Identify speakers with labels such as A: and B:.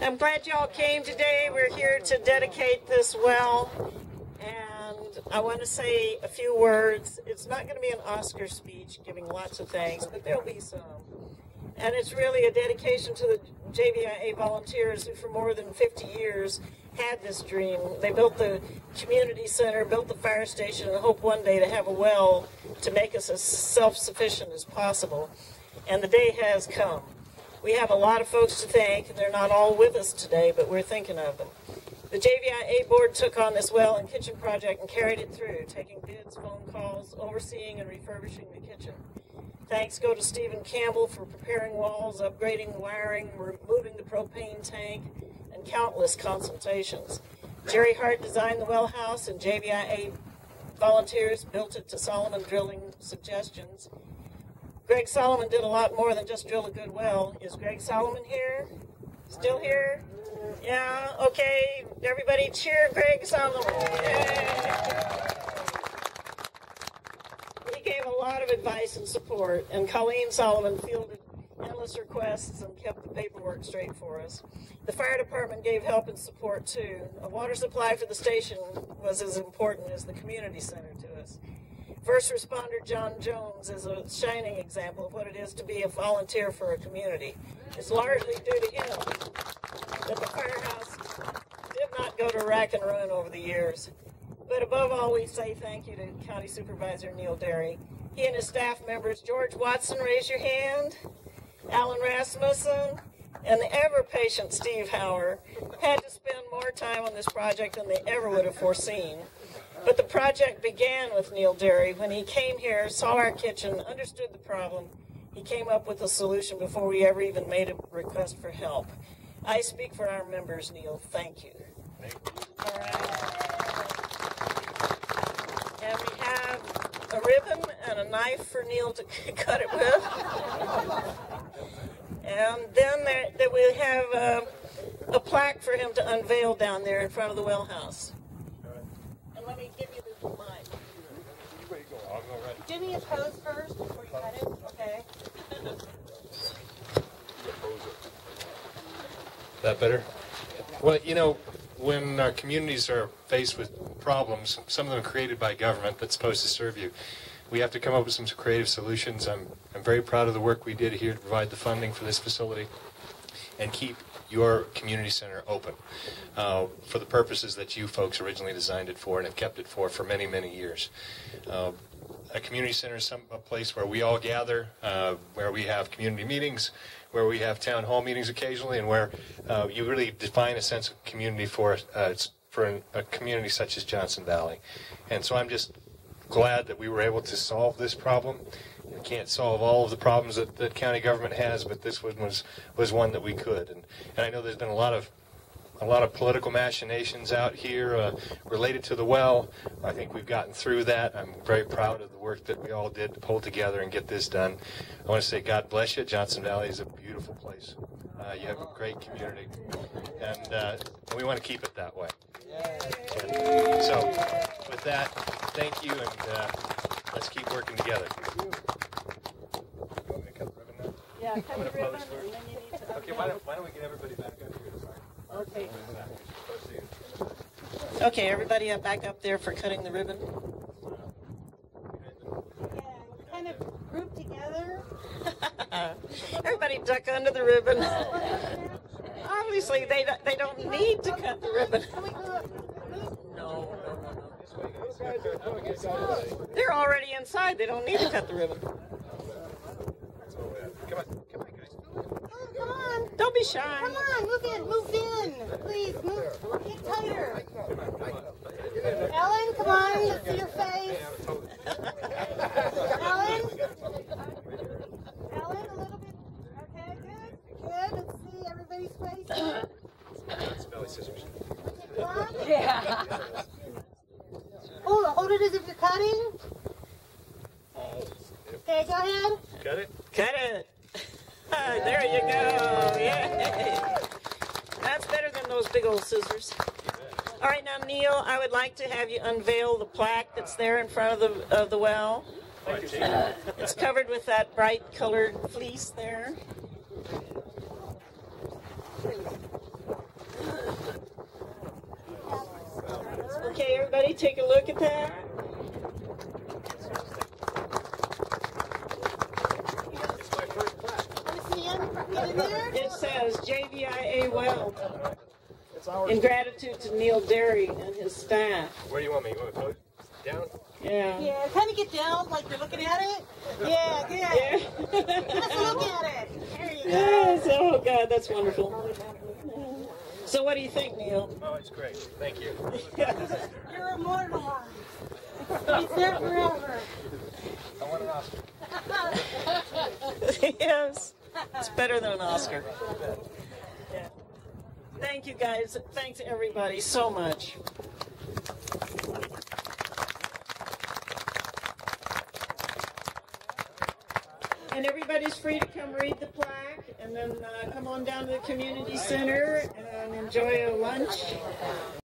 A: I'm glad y'all came today. We're here to dedicate this well, and I want to say a few words. It's not going to be an Oscar speech giving lots of thanks, but there'll be some. And it's really a dedication to the JVIA volunteers who for more than 50 years had this dream. They built the community center, built the fire station, and hope one day to have a well to make us as self-sufficient as possible. And the day has come. We have a lot of folks to thank, and they're not all with us today, but we're thinking of them. The JVIA board took on this well and kitchen project and carried it through, taking bids, phone calls, overseeing and refurbishing the kitchen. Thanks go to Stephen Campbell for preparing walls, upgrading wiring, removing the propane tank, and countless consultations. Jerry Hart designed the well house, and JVIA volunteers built it to Solomon drilling suggestions. Greg Solomon did a lot more than just drill a good well. Is Greg Solomon here? Still here? Yeah, okay. Everybody cheer Greg Solomon. Yay. He gave a lot of advice and support, and Colleen Solomon fielded endless requests and kept the paperwork straight for us. The fire department gave help and support too. A water supply for the station was as important as the community center to us. First responder John Jones is a shining example of what it is to be a volunteer for a community. It's largely due to him that the firehouse did not go to rack and ruin over the years. But above all, we say thank you to County Supervisor Neil Derry. He and his staff members, George Watson, raise your hand, Alan Rasmussen, and the ever-patient Steve Hauer had to spend more time on this project than they ever would have foreseen. But the project began with Neil Derry. When he came here, saw our kitchen, understood the problem, he came up with a solution before we ever even made a request for help. I speak for our members, Neil. Thank you. Thank you. All right. And we have a ribbon and a knife for Neil to cut it with. And then we have a plaque for him to unveil down there in front of the well house. And let me give you the mic.
B: I'll go right.
A: Give me his hose first before you cut it. Okay.
B: That better? Well, you know, when our communities are faced with problems, some of them are created by government that's supposed to serve you, we have to come up with some creative solutions. I'm very proud of the work we did here to provide the funding for this facility and keep your community center open for the purposes that you folks originally designed it for and have kept it for many, many years. A community center is a place where we all gather, where we have community meetings, where we have town hall meetings occasionally, and where you really define a sense of community for a community such as Johnson Valley. And so I'm just glad that we were able to solve this problem. We can't solve all of the problems that county government has, but this one was one that we could. And I know there's been a lot of political machinations out here related to the well. I think we've gotten through that. I'm very proud of the work that we all did to pull together and get this done. I want to say God bless you. Johnson Valley is a beautiful place. You have a great community, and we want to keep it that way. And so with that, thank you, and let's keep working together.
A: Yeah, cut the ribbon, and then you need to...
B: Okay, why don't we get everybody back up here? Sorry.
A: Okay. Okay, everybody back up there for cutting the ribbon.
C: Yeah, kind of group together.
A: Everybody duck under the ribbon. Obviously, they don't need to cut the ribbon. No. They're already inside. They don't need to cut the ribbon.
B: Come on, guys.
C: Come on.
A: Don't be shy.
C: Come on, move in. Please, move. Get tighter. Ellen, come on, let's see your face. Ellen, a little bit. Okay, good. Let's see everybody's face.
B: It's belly scissors.
C: Yeah. Hold it as if you're cutting. Okay, go ahead.
B: Got it?
A: Cut it. There you go. Yay. That's better than those big old scissors. All right, now, Neil, I would like to have you unveil the plaque that's there in front of the well. It's covered with that bright colored fleece there. Okay, take a look at that.
B: It's my first plaque.
A: It says JVIA Weld in gratitude to Neil Derry and his staff.
B: Where do you want me? You want me to pose down?
A: Yeah.
C: Yeah, kind of get down like you're looking at it. Yeah, good.
A: Yeah.
C: Let's look at it. There you go.
A: Yes. Oh, God, that's wonderful. So what do you think, Neil?
B: Oh, it's great. Thank you.
C: You're immortalized. It's there forever.
B: I want an Oscar.
A: Yes. It's better than an Oscar. Yeah. Thank you, guys. Thanks, everybody, so much. And everybody's free to come read the plaque and then come on down to the community center and enjoy a lunch.